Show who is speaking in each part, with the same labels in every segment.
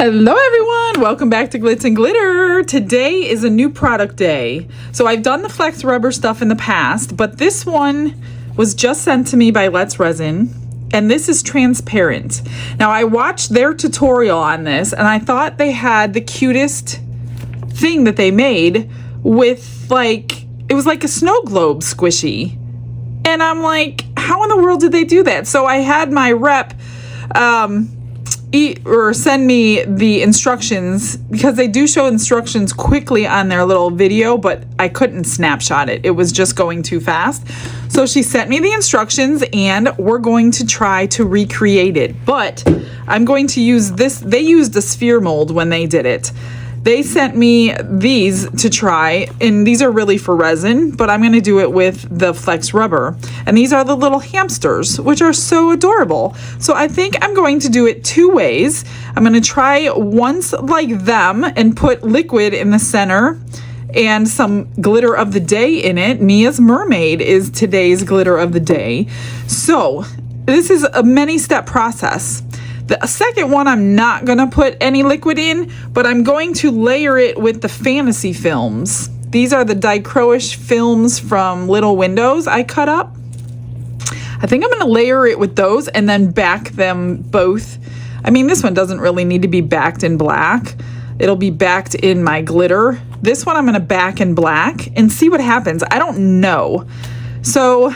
Speaker 1: Hello everyone, welcome back to Glitz and Glitter. Today is a new product day. So I've done the flex rubber stuff in the past, but this one was just sent to me by Let's Resin, and this is transparent. Now I watched their tutorial on this and I thought they had the cutest thing that they made with it was like a snow globe squishy. And I'm like, how in the world did they do that? So I had my rep send me the instructions, because they do show instructions quickly on their little video, but I couldn't snapshot it. It was just going too fast. So she sent me the instructions and we're going to try to recreate it. But I'm going to use this. They used a sphere mold when they did it. They sent me these to try, and these are really for resin, but I'm going to do it with the flex rubber. And these are the little hamsters, which are so adorable. So I think I'm going to do it two ways. I'm going to try once like them and put liquid in the center and some glitter of the day in it. Mia's mermaid is today's glitter of the day. So this is a many-step process. The second one, I'm not going to put any liquid in, but I'm going to layer it with the fantasy films. These are the dichroish films from Little Windows I cut up. I think I'm going to layer it with those and then back them both. I mean, this one doesn't really need to be backed in black. It'll be backed in my glitter. This one I'm going to back in black and see what happens. I don't know. So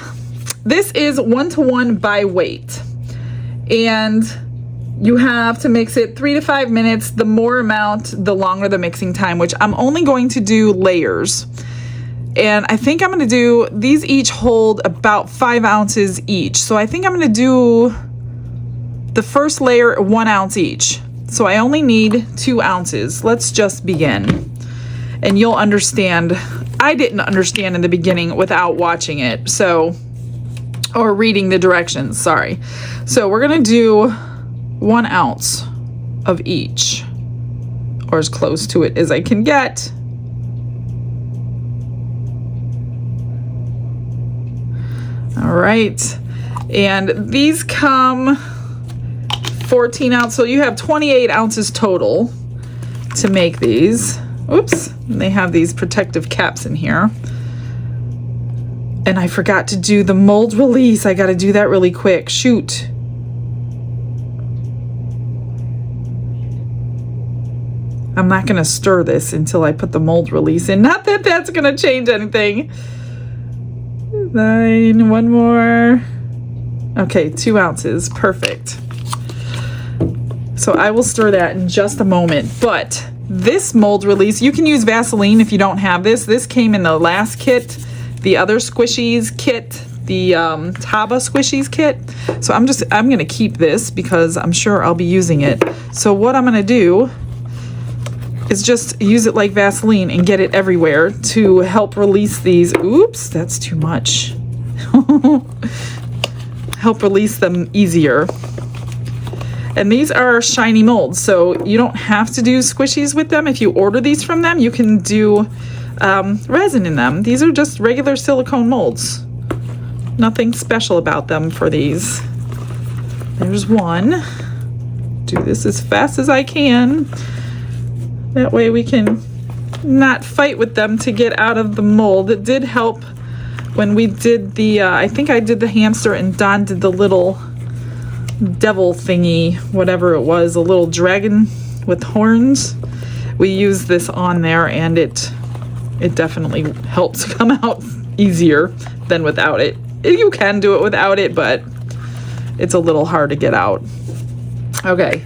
Speaker 1: this is 1:1 by weight. And you have to mix it 3 to 5 minutes. The more amount, the longer the mixing time, which I'm only going to do layers. And I think I'm going to do, these each hold about 5 ounces each. So I think I'm going to do the first layer 1 ounce each. So I only need 2 ounces. Let's just begin. And you'll understand. I didn't understand in the beginning without watching it. Or reading the directions, sorry. So we're going to do 1 ounce of each, or as close to it as I can get. All right, and these come 14 ounce, so you have 28 ounces total to make these. Oops, and they have these protective caps in here. And I forgot to do the mold release. I got to do that really quick. Shoot. I'm not going to stir this until I put the mold release in. Not that that's going to change anything. 9, 1 more. Okay, 2 ounces. Perfect. So I will stir that in just a moment. But this mold release, you can use Vaseline if you don't have this. This came in the last kit, the other squishies kit, the Taba squishies kit. So I'm going to keep this because I'm sure I'll be using it. So what I'm going to do is just use it like Vaseline and get it everywhere to help release these. Oops, that's too much. Help release them easier. And these are shiny molds, so you don't have to do squishies with them. If you order these from them, you can do resin in them. These are just regular silicone molds. Nothing special about them for these. There's one. Do this as fast as I can. That way we can not fight with them to get out of the mold. It did help when we did the, I think I did the hamster and Don did the little devil thingy, whatever it was, a little dragon with horns. We used this on there and it definitely helps come out easier than without it. You can do it without it, but it's a little hard to get out. Okay,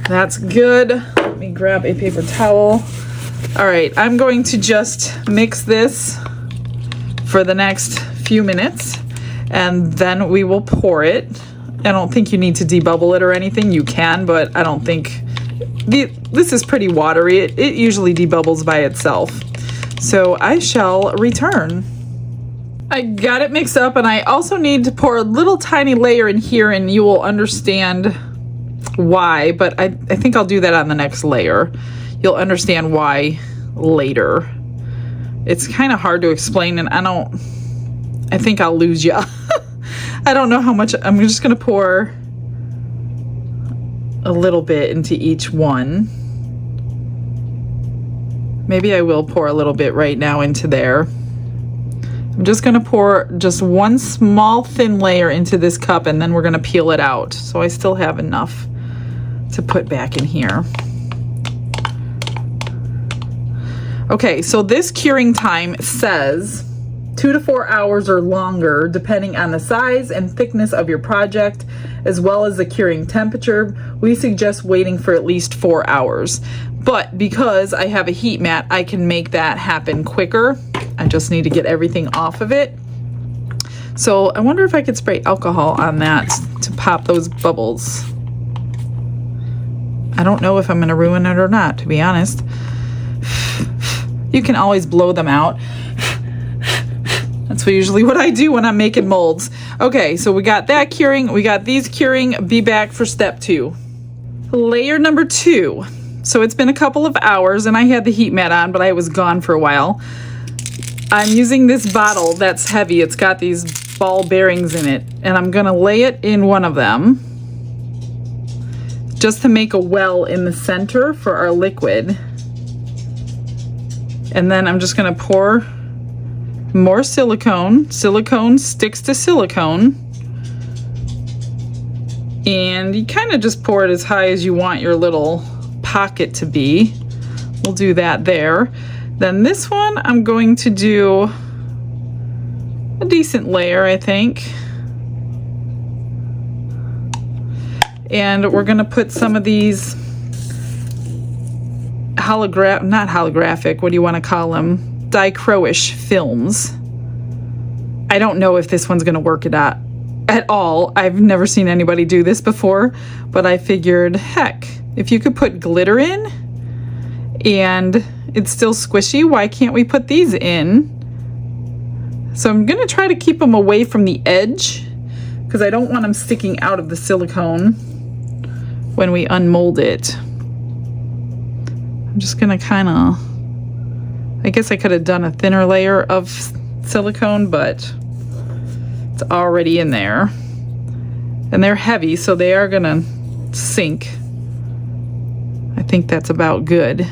Speaker 1: that's good. Let me grab a paper towel. All right, I'm going to just mix this for the next few minutes and then we will pour it. I don't think you need to debubble it or anything. You can, but I don't think this is pretty watery. It usually debubbles by itself. So I shall return. I got it mixed up and I also need to pour a little tiny layer in here and you will understand why, but I think I'll do that on the next layer. You'll understand why later. It's kind of hard to explain and I think I'll lose you. I don't know how much. I'm just gonna pour a little bit into each one. Maybe I will pour a little bit right now into there. I'm just gonna pour just one small thin layer into this cup, and then we're gonna peel it out. So I still have enough to put back in here. Okay, so this curing time says 2 to 4 hours or longer, depending on the size and thickness of your project, as well as the curing temperature. We suggest waiting for at least 4 hours. But because I have a heat mat, I can make that happen quicker. I just need to get everything off of it. So I wonder if I could spray alcohol on that to pop those bubbles. I don't know if I'm gonna ruin it or not, to be honest. You can always blow them out. That's usually what I do when I'm making molds. Okay, so we got that curing, we got these curing. Be back for step 2. Layer number 2. So it's been a couple of hours and I had the heat mat on, but I was gone for a while. I'm using this bottle that's heavy. It's got these ball bearings in it, and I'm gonna lay it in one of them just to make a well in the center for our liquid. And then I'm just gonna pour more silicone. Silicone sticks to silicone. And you kind of just pour it as high as you want your little pocket to be. We'll do that there. Then this one, I'm going to do a decent layer, I think. And we're gonna put some of these not holographic, what do you want to call them? Dichroish films. I don't know if this one's gonna work at all. I've never seen anybody do this before, but I figured, heck, if you could put glitter in and it's still squishy, why can't we put these in? So I'm gonna try to keep them away from the edge because I don't want them sticking out of the silicone when we unmold it. I'm just gonna kind of, I guess I could have done a thinner layer of silicone, but it's already in there. And they're heavy, so they are gonna sink. I think that's about good.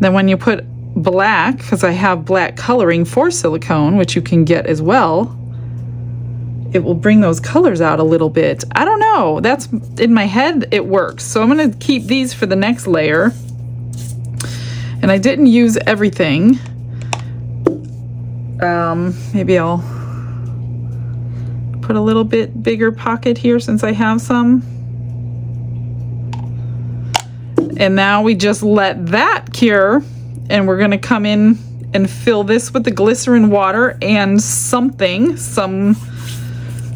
Speaker 1: Then when you put black, because I have black coloring for silicone, which you can get as well, it will bring those colors out a little bit. I don't know, that's in my head, it works. So I'm gonna keep these for the next layer. And I didn't use everything. Maybe I'll put a little bit bigger pocket here since I have some. And now we just let that cure, and we're gonna come in and fill this with the glycerin water and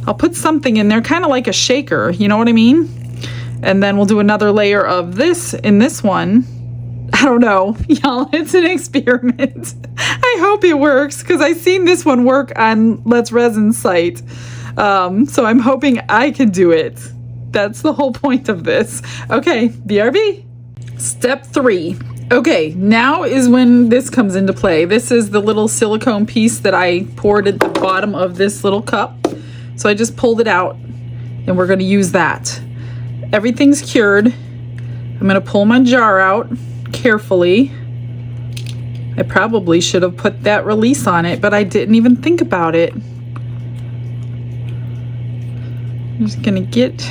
Speaker 1: I'll put something in there, kind of like a shaker, you know what I mean? And then we'll do another layer of this in this one. I don't know, y'all, it's an experiment. I hope it works because I've seen this one work on Let's Resin site. So I'm hoping I can do it. That's the whole point of this. Okay, BRB. Step 3. Okay, now is when this comes into play. This is the little silicone piece that I poured at the bottom of this little cup. So I just pulled it out and we're gonna use that. Everything's cured. I'm gonna pull my jar out carefully. I probably should have put that release on it, but I didn't even think about it. I'm just gonna get,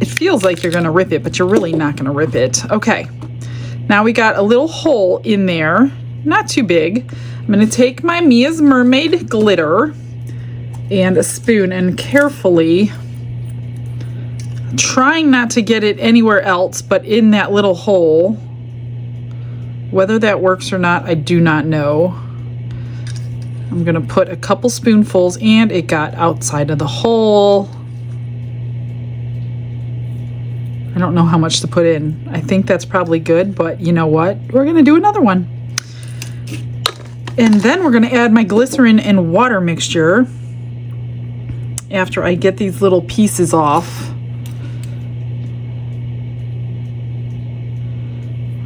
Speaker 1: it feels like you're gonna rip it, but you're really not gonna rip it. Okay, now we got a little hole in there, not too big. I'm gonna take my Mia's Mermaid glitter and a spoon and carefully, trying not to get it anywhere else but in that little hole. Whether that works or not, I do not know. I'm gonna put a couple spoonfuls, and it got outside of the hole. I don't know how much to put in. I think that's probably good, but you know what? We're gonna do another one. And then we're gonna add my glycerin and water mixture after I get these little pieces off.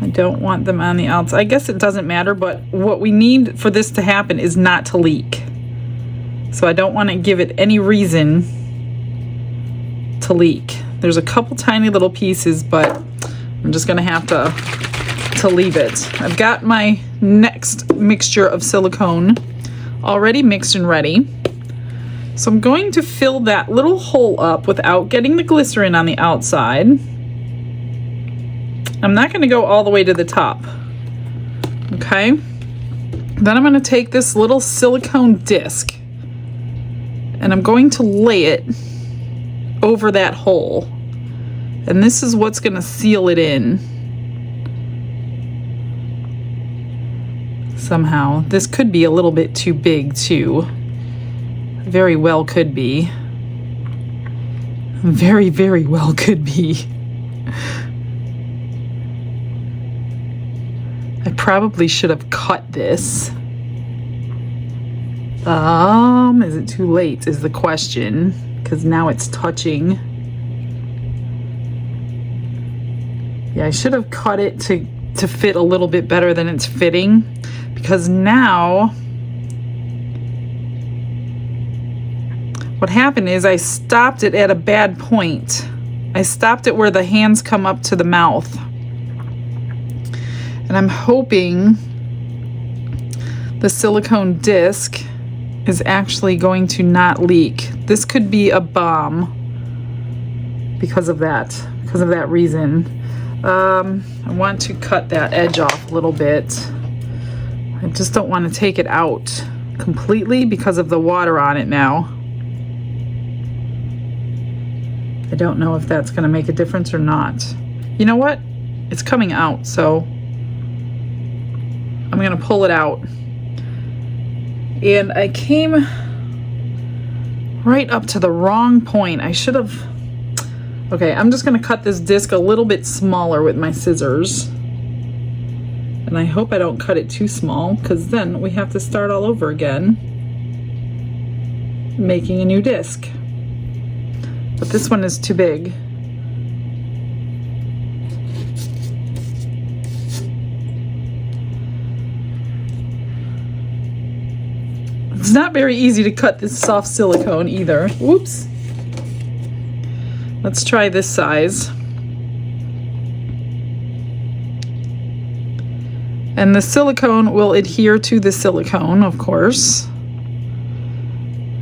Speaker 1: I don't want them on the outside. I guess it doesn't matter, but what we need for this to happen is not to leak. So I don't want to give it any reason to leak. There's a couple tiny little pieces, but I'm just gonna have to leave it. I've got my next mixture of silicone already mixed and ready. So I'm going to fill that little hole up without getting the glycerin on the outside. I'm not gonna go all the way to the top, okay? Then I'm gonna take this little silicone disc and I'm going to lay it over that hole. And this is what's gonna seal it in. Somehow. This could be a little bit too big too. Very well could be. Very, very well could be. I probably should have cut this. Is it too late is the question, because now it's touching. Yeah, I should have cut it to fit a little bit better than it's fitting, because now what happened is I stopped it at a bad point. I stopped it where the hands come up to the mouth. And I'm hoping the silicone disc is actually going to not leak. This could be a bomb because of that reason. I want to cut that edge off a little bit. I just don't want to take it out completely because of the water on it now. I don't know if that's going to make a difference or not. You know what? It's coming out, so I'm gonna pull it out. And I came right up to the wrong point. I should have, okay, I'm just gonna cut this disc a little bit smaller with my scissors. And I hope I don't cut it too small, because then we have to start all over again, making a new disc. But this one is too big. It's not very easy to cut this soft silicone either. Whoops. Let's try this size. And the silicone will adhere to the silicone, of course.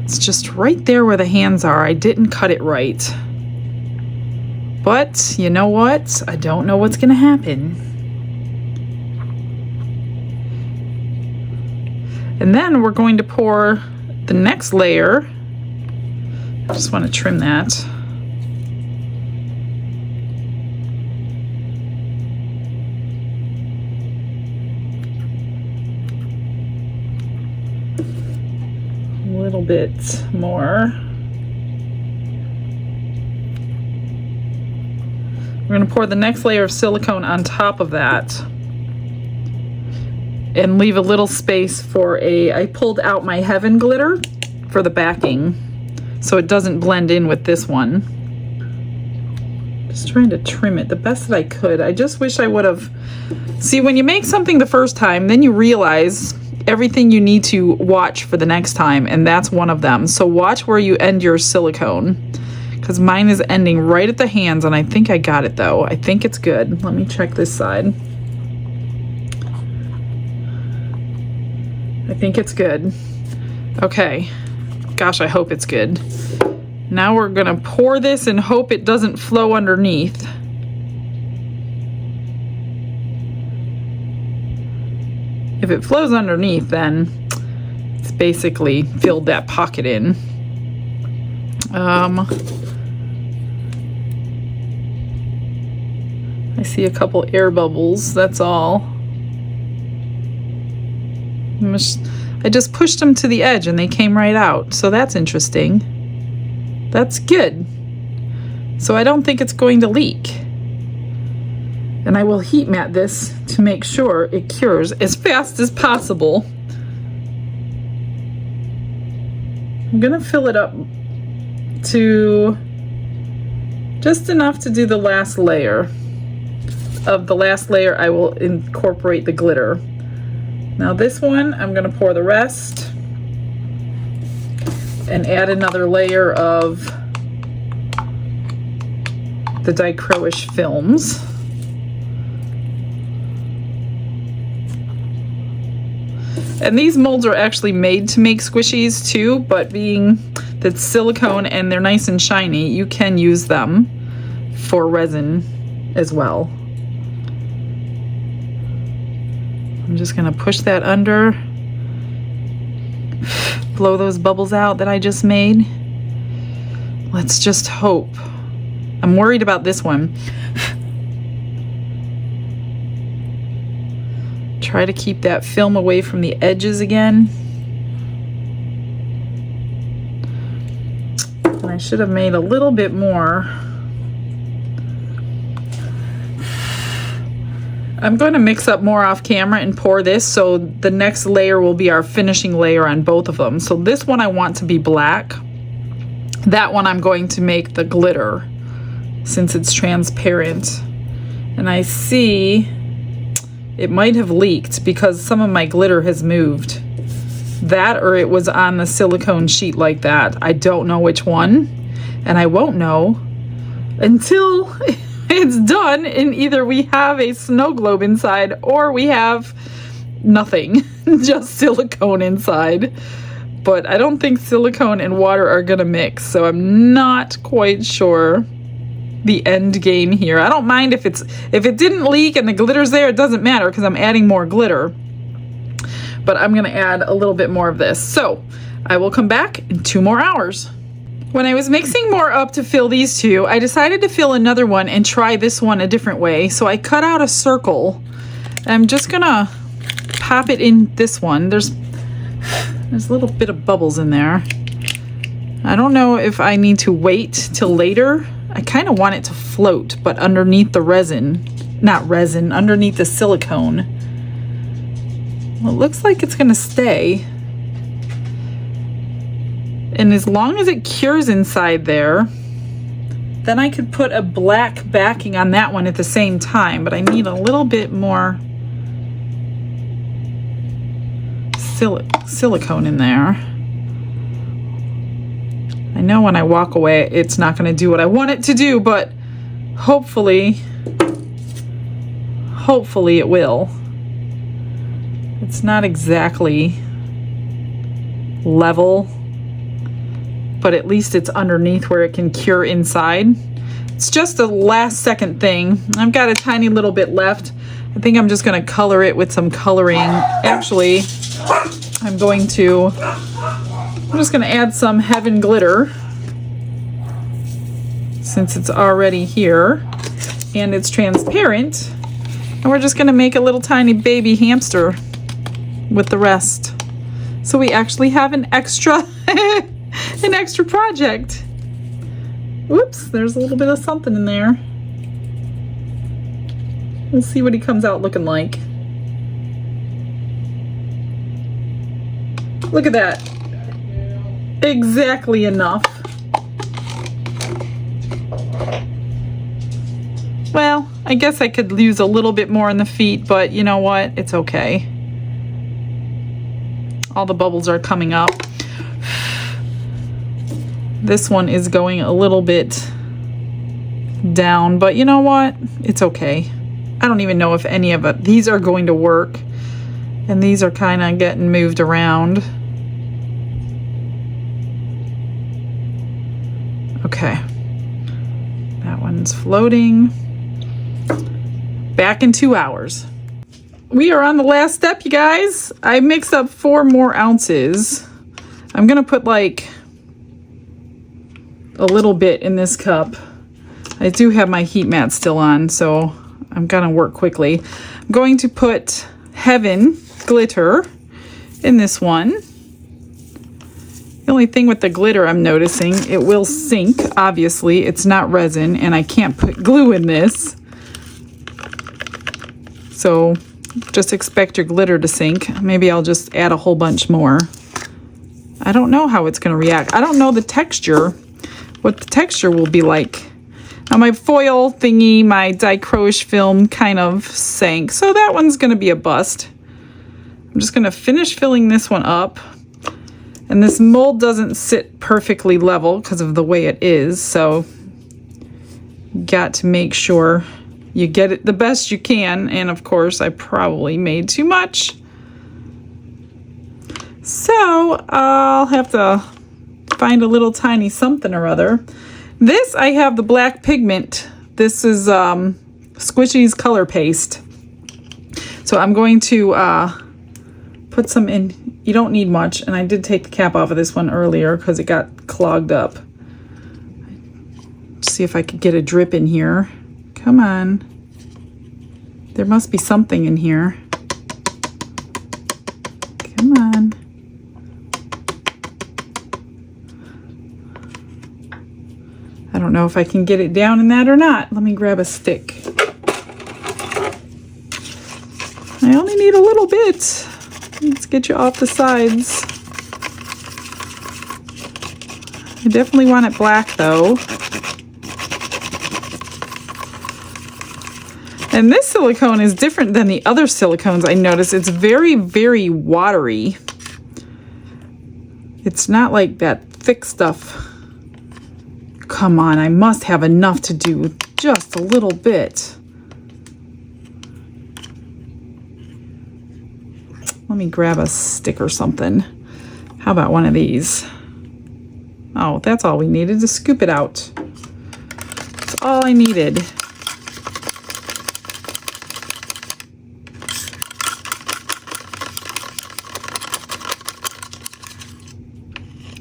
Speaker 1: It's just right there where the hands are. I didn't cut it right. But you know what? I don't know what's gonna happen. And then we're going to pour the next layer. I just want to trim that. A little bit more. We're going to pour the next layer of silicone on top of that. And leave a little space for I pulled out my Heaven glitter for the backing, so it doesn't blend in with this one. Just trying to trim it the best that I could. I just wish I would have, see, when you make something the first time, then you realize everything you need to watch for the next time, and that's one of them. So watch where you end your silicone, because mine is ending right at the hands, and I think I got it though. I think it's good. Let me check this side. I think it's good. Okay. Gosh, I hope it's good. Now we're gonna pour this and hope it doesn't flow underneath. If it flows underneath, then it's basically filled that pocket in. I see a couple air bubbles, that's all. I just pushed them to the edge and they came right out, so that's interesting. That's good. So I don't think it's going to leak. And I will heat mat this to make sure it cures as fast as possible. I'm gonna fill it up to just enough to do the last layer. Of the last layer, I will incorporate the glitter. Now this one, I'm gonna pour the rest and add another layer of the dichroish films. And these molds are actually made to make squishies too, but being that silicone and they're nice and shiny, you can use them for resin as well. I'm just gonna push that under, blow those bubbles out that I just made. Let's just hope. I'm worried about this one. Try to keep that film away from the edges again. And I should have made a little bit more. I'm going to mix up more off camera and pour this, so the next layer will be our finishing layer on both of them. So this one I want to be black. That one I'm going to make the glitter since it's transparent. And I see it might have leaked because some of my glitter has moved. That or it was on the silicone sheet like that. I don't know which one, and I won't know until it's done and either we have a snow globe inside or we have nothing, just silicone inside. But I don't think silicone and water are gonna mix, so I'm not quite sure the end game here. I don't mind if it didn't leak and the glitter's there, it doesn't matter because I'm adding more glitter. But I'm gonna add a little bit more of this. So I will come back in 2 more hours. When I was mixing more up to fill these two, I decided to fill another one and try this one a different way. So I cut out a circle. I'm just gonna pop it in this one. There's a little bit of bubbles in there. I don't know if I need to wait till later. I kind of want it to float, but underneath the resin, not resin, underneath the silicone. Well, it looks like it's gonna stay. And as long as it cures inside there, then I could put a black backing on that one at the same time, but I need a little bit more silicone in there. I know when I walk away, it's not going to do what I want it to do, but hopefully it will. It's not exactly level, but at least it's underneath where it can cure inside. It's just a last second thing. I've got a tiny little bit left. I think I'm just going to color it with some coloring. Actually, I'm just going to add some Heaven glitter since it's already here and it's transparent. And we're just going to make a little tiny baby hamster with the rest. So we actually have an extra an extra project. Whoops, there's a little bit of something in there. We'll see what he comes out looking like. Look at that. Exactly enough. Well, I guess I could use a little bit more in the feet, but you know what? It's okay. All the bubbles are coming up. This one is going a little bit down, but you know what? It's okay. I don't even know if any of it, these are going to work. And these are kind of getting moved around. Okay. That one's floating. Back in 2 hours. We are on the last step, you guys. I mixed up 4 more ounces. I'm gonna put like a little bit in this cup. I do have my heat mat still on, so I'm gonna work quickly. I'm going to put Heaven glitter in this one. The only thing with the glitter I'm noticing, it will sink. Obviously, it's not resin, and I can't put glue in this. So just expect your glitter to sink. Maybe I'll just add a whole bunch more. I don't know how it's going to react. I don't know the texture, what the texture will be like. Now my foil thingy, my dichroish film kind of sank, so that one's going to be a bust. I'm just going to finish filling this one up. And this mold doesn't sit perfectly level because of the way it is, so got to make sure you get it the best you can. And of course, I probably made too much. So I'll have to find a little tiny something or other. This, I have the black pigment. This is Squishy's color paste. So I'm going to put some in. You don't need much, and I did take the cap off of this one earlier because it got clogged up. Let's see if I could get a drip in here. Come on. There must be something in here. Come on. I don't know if I can get it down in that or not. Let me grab a stick. I only need a little bit. Let's get you off the sides. I definitely want it black though. And this silicone is different than the other silicones I noticed. It's very, very watery. It's not like that thick stuff. Come on, I must have enough to do just a little bit. Let me grab a stick or something. How about one of these? Oh, that's all we needed to scoop it out. That's all I needed.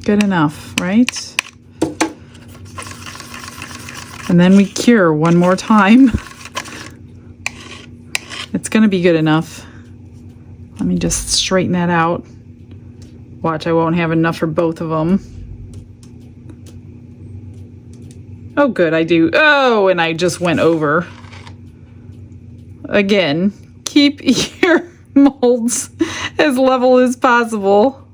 Speaker 1: Good enough, right? And then we cure one more time. It's gonna be good enough. Let me just straighten that out. Watch, I won't have enough for both of them. Oh, good, I do. Oh, and I just went over. Again, keep your molds as level as possible.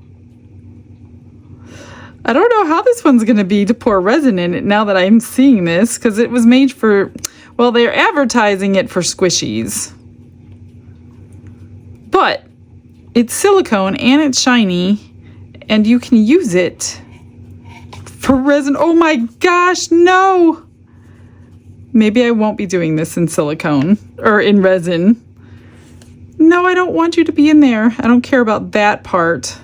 Speaker 1: I don't know how this one's going to be to pour resin in it now that I'm seeing this, because it was made for, well, they're advertising it for squishies. But it's silicone and it's shiny, and you can use it for resin. Oh my gosh, no! Maybe I won't be doing this in silicone or in resin. No, I don't want you to be in there. I don't care about that part.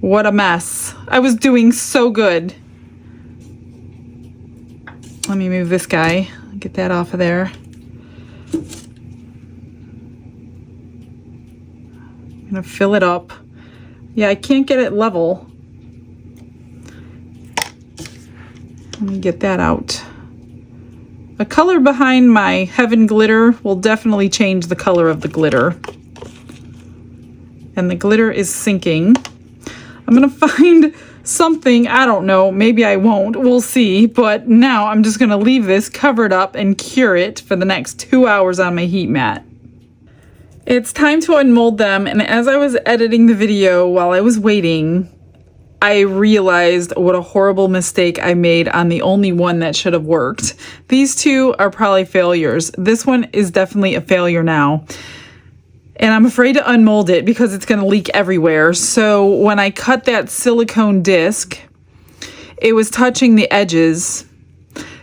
Speaker 1: What a mess. I was doing so good. Let me move this guy. Get that off of there. I'm gonna fill it up. Yeah, I can't get it level. Let me get that out. The color behind my Heaven glitter will definitely change the color of the glitter. And the glitter is sinking. I'm gonna find something, I don't know, maybe I won't, we'll see, but now I'm just gonna leave this covered up and cure it for the next 2 hours on my heat mat. It's time to unmold them, and as I was editing the video while I was waiting, I realized what a horrible mistake I made on the only one that should have worked. These two are probably failures. This one is definitely a failure now. And I'm afraid to unmold it because it's going to leak everywhere. So when I cut that silicone disc, it was touching the edges.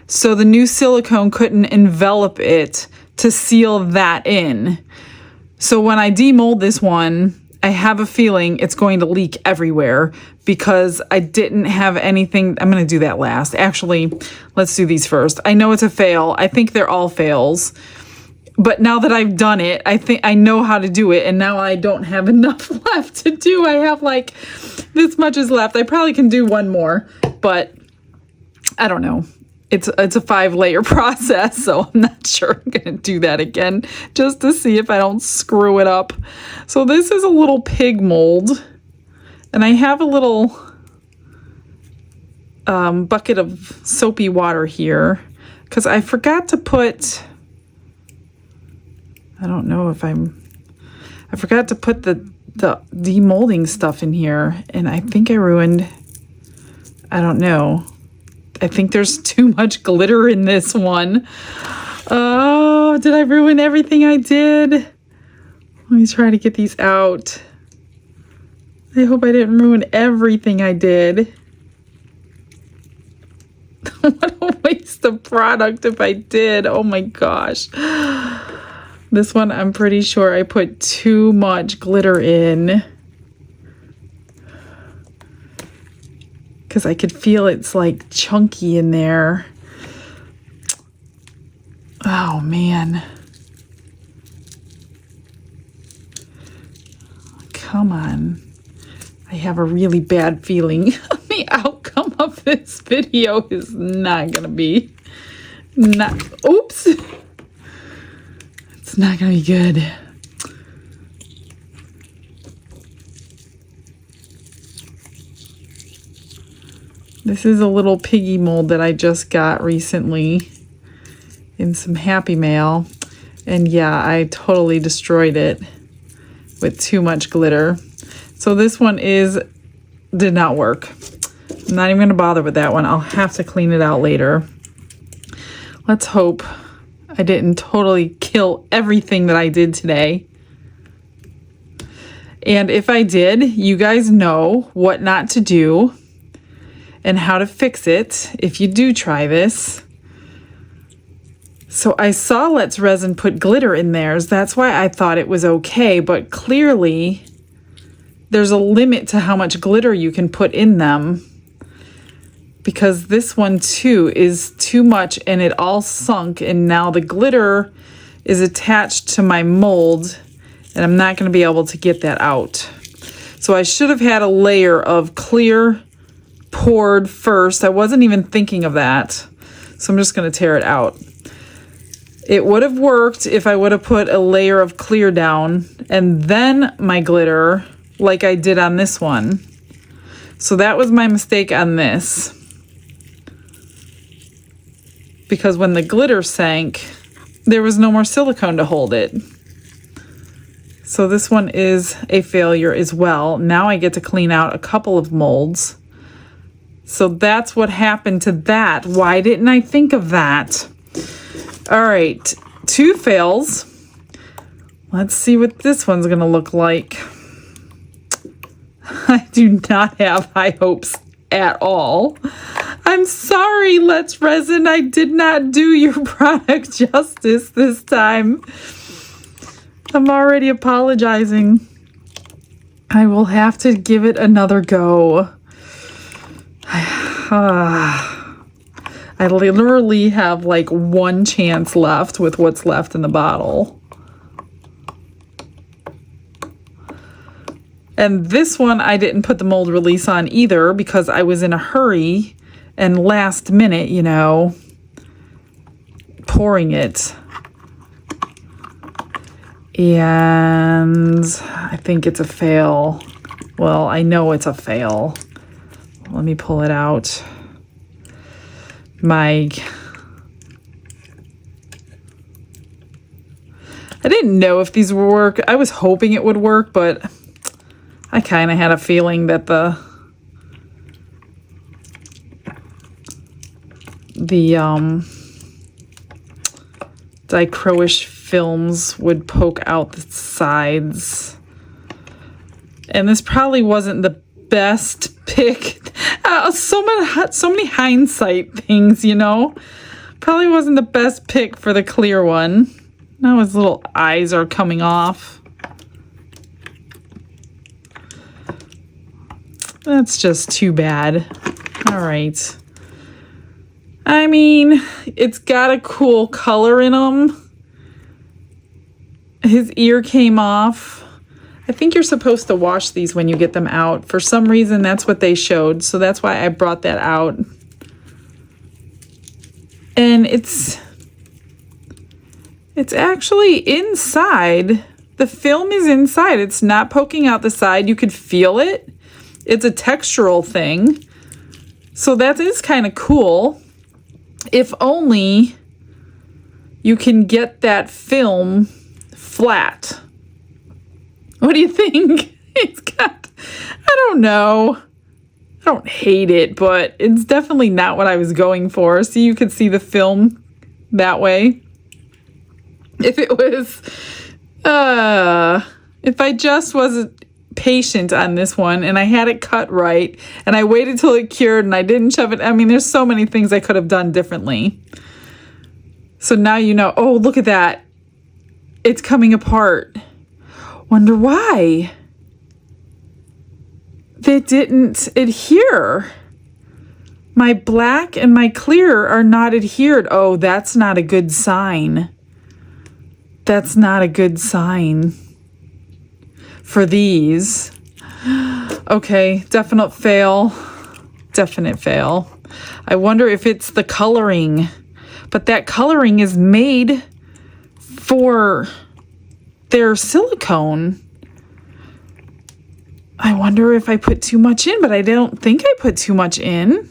Speaker 1: So the new silicone couldn't envelop it to seal that in. So when I demold this one, I have a feeling it's going to leak everywhere because I didn't have anything. I'm going to do that last. Actually, let's do these first. I know it's a fail. I think they're all fails. But now that I've done it, I think I know how to do it, and now I don't have enough left to do. I have like this much is left. I probably can do one more, but I don't know. It's a 5-layer process, so I'm not sure I'm gonna do that again just to see if I don't screw it up. So this is a little pig mold, and I have a little bucket of soapy water here because I forgot to put. I don't know if I forgot to put the demolding stuff in here, and I think I ruined, I don't know. I think there's too much glitter in this one. Oh, did I ruin everything I did? Let me try to get these out. I hope I didn't ruin everything I did. What a waste of product if I did. Oh my gosh. This one, I'm pretty sure I put too much glitter in. Because I could feel it's like chunky in there. Oh man. Come on. I have a really bad feeling the outcome of this video is not gonna be oops. It's not gonna be good. This is a little piggy mold that I just got recently in some Happy Mail. And yeah, I totally destroyed it with too much glitter. So this one did not work. I'm not even gonna bother with that one. I'll have to clean it out later. Let's hope I didn't totally kill everything that I did today. And if I did, you guys know what not to do and how to fix it if you do try this. So I saw Let's Resin put glitter in theirs. That's why I thought it was okay, but clearly there's a limit to how much glitter you can put in them, because this one too is too much and it all sunk, and now the glitter is attached to my mold and I'm not going to be able to get that out. So I should have had a layer of clear poured first. I wasn't even thinking of that. So I'm just going to tear it out. It would have worked if I would have put a layer of clear down and then my glitter like I did on this one. So that was my mistake on this. Because when the glitter sank, there was no more silicone to hold it. So this one is a failure as well. Now I get to clean out a couple of molds. So that's what happened to that. Why didn't I think of that? All right, 2 fails. Let's see what this one's gonna look like. I do not have high hopes at all. I'm sorry, Let's Resin. I did not do your product justice this time. I'm already apologizing. I will have to give it another go. I literally have like 1 chance left with what's left in the bottle. And this one I didn't put the mold release on either because I was in a hurry and last minute, you know, pouring it. And I think it's a fail. Well, I know it's a fail. Let me pull it out. I didn't know if these would work. I was hoping it would work, but I kind of had a feeling that the dichroish films would poke out the sides. And this probably wasn't the best pick. So many hindsight things, you know. Probably wasn't the best pick for the clear one. Now his little eyes are coming off. That's just too bad. All right. I mean, it's got a cool color in him. His ear came off. I think you're supposed to wash these when you get them out. For some reason, that's what they showed. So that's why I brought that out. And it's actually inside. The film is inside. It's not poking out the side. You could feel it. It's a textural thing. So that is kind of cool. If only you can get that film flat. What do you think? It's got, I don't know. I don't hate it, but it's definitely not what I was going for. So you could see the film that way. If it was, if I just wasn't patient on this one, and I had it cut right, and I waited till it cured, and I didn't shove it. I mean, there's so many things I could have done differently. So now you know. Oh, look at that. It's coming apart. Wonder why. They didn't adhere. My black and my clear are not adhered. Oh, that's not a good sign. That's not a good sign for these. Okay, definite fail. Definite fail. I wonder if it's the coloring. But that coloring is made for their silicone. I wonder if I put too much in, but I don't think I put too much in.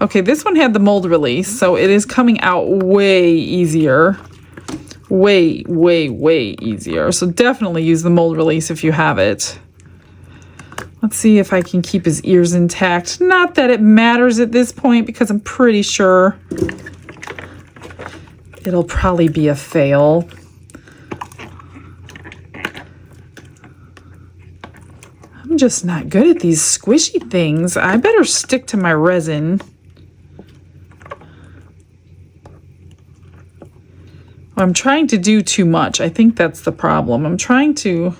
Speaker 1: Okay, this one had the mold release, so it is coming out way easier. Way, way, way easier. So definitely use the mold release if you have it. Let's see if I can keep his ears intact. Not that it matters at this point, because I'm pretty sure it'll probably be a fail. I'm just not good at these squishy things. I better stick to my resin. I'm trying to do too much. I think that's the problem. I'm trying to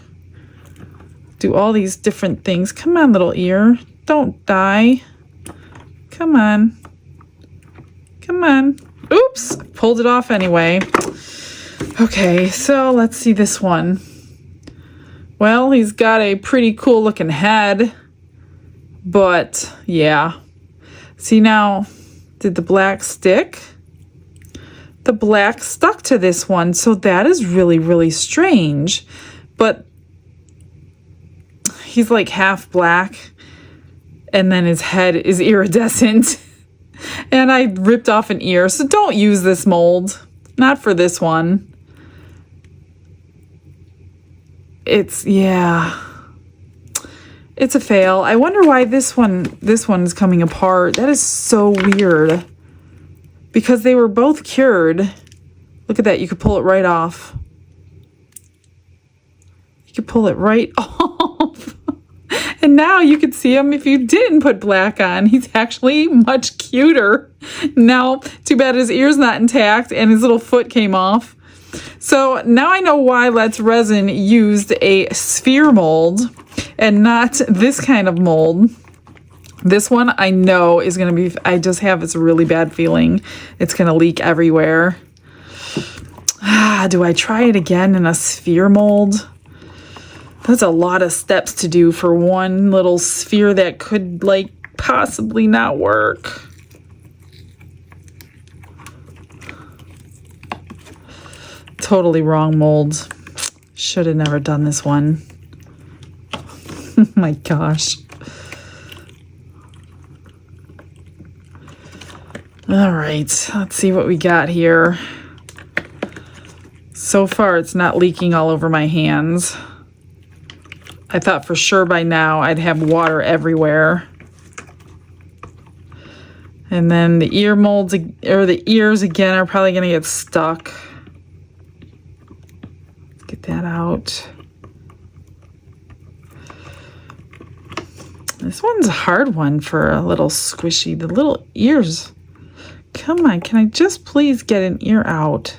Speaker 1: do all these different things. Come on, little ear. Don't die. Come on. Come on. Oops. I pulled it off anyway. Okay, so let's see this one. Well, he's got a pretty cool looking head. But, yeah. See now, did the black stick? The black stuck to this one, so that is really, really strange. But he's like half black, and then his head is iridescent. And I ripped off an ear, so don't use this mold. Not for this one. Yeah. It's a fail. I wonder why this one is coming apart. That is so weird. Because they were both cured. Look at that. You could pull it right off. You could pull it right off. And now you could see him if you didn't put black on. He's actually much cuter. Now, too bad his ear's not intact and his little foot came off. So now I know why Let's Resin used a sphere mold and not this kind of mold. This one I know is going to be, I just have this really bad feeling it's going to leak everywhere. Do I try it again in a sphere mold? That's a lot of steps to do for one little sphere that could like possibly not work. Totally wrong mold. Should have never done this one. Oh my gosh. All right, let's see what we got here. So far, it's not leaking all over my hands. I thought for sure by now I'd have water everywhere. And then the ear molds, or the ears again, are probably gonna get stuck. Let's get that out. This one's a hard one for a little squishy. The little ears. Come on, can I just please get an ear out?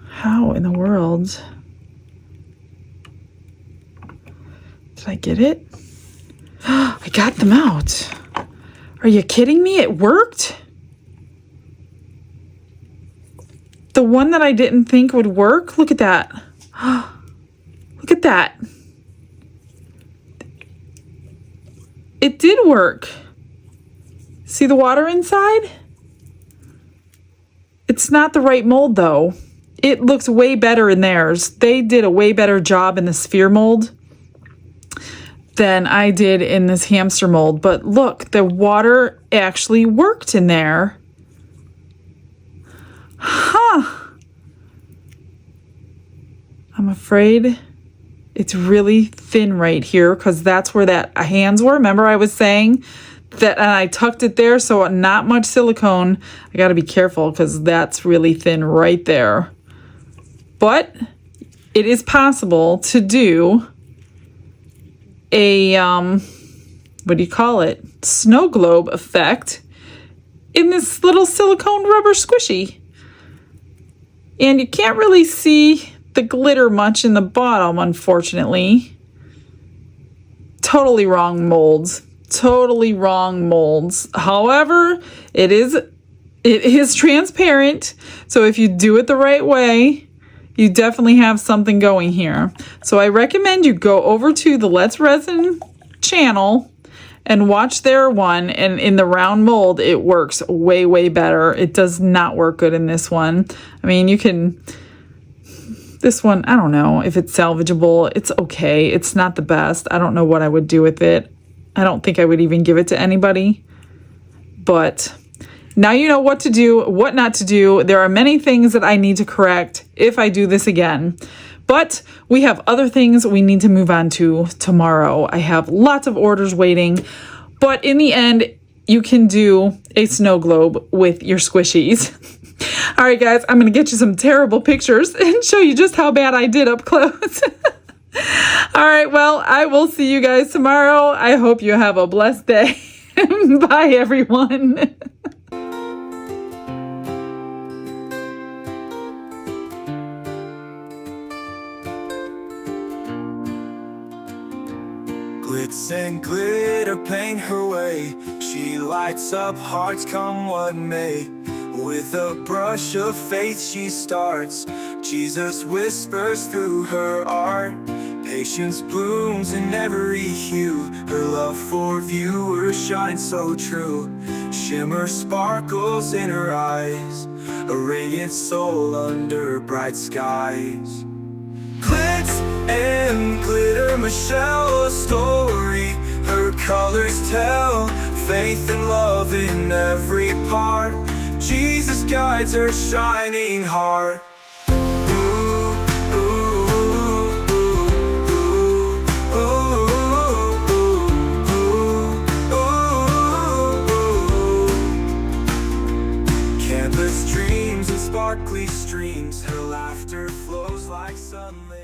Speaker 1: How in the world? Did I get it? I got them out. Are you kidding me? It worked? The one that I didn't think would work? Look at that. Look at that. It did work. See the water inside? It's not the right mold though. It looks way better in theirs. They did a way better job in the sphere mold than I did in this hamster mold. But look, the water actually worked in there. Huh. I'm afraid it's really thin right here because that's where that hands were. Remember I was saying that, and I tucked it there, so not much silicone. I got to be careful because that's really thin right there. But it is possible to do a, what do you call it? Snow globe effect in this little silicone rubber squishy. And you can't really see the glitter much in the bottom, unfortunately. Totally wrong molds. Totally wrong molds. However, it is transparent. So if you do it the right way, you definitely have something going here. So I recommend you go over to the Let's Resin channel and watch their one, and in the round mold it works way, way better. It does not work good in this one. I mean, you can, this one, I don't know if it's salvageable. It's okay. It's not the best. I don't know what I would do with it. I don't think I would even give it to anybody. But now you know what to do, what not to do. There are many things that I need to correct if I do this again. But we have other things we need to move on to tomorrow. I have lots of orders waiting. But in the end, you can do a snow globe with your squishies. All right, guys, I'm going to get you some terrible pictures and show you just how bad I did up close. All right, well, I will see you guys tomorrow. I hope you have a blessed day. Bye, everyone.
Speaker 2: Glitz and glitter paint her way. She lights up hearts come what may. With a brush of faith she starts. Jesus whispers through her art. Patience blooms in every hue. Her love for viewers shines so true. Shimmer sparkles in her eyes. A radiant soul under bright skies. Glitz and glitter, Michelle, a story. Her colors tell faith and love in every part. Jesus guides her shining heart. Canvas dreams and sparkly streams. Her laughter flows like sunlight.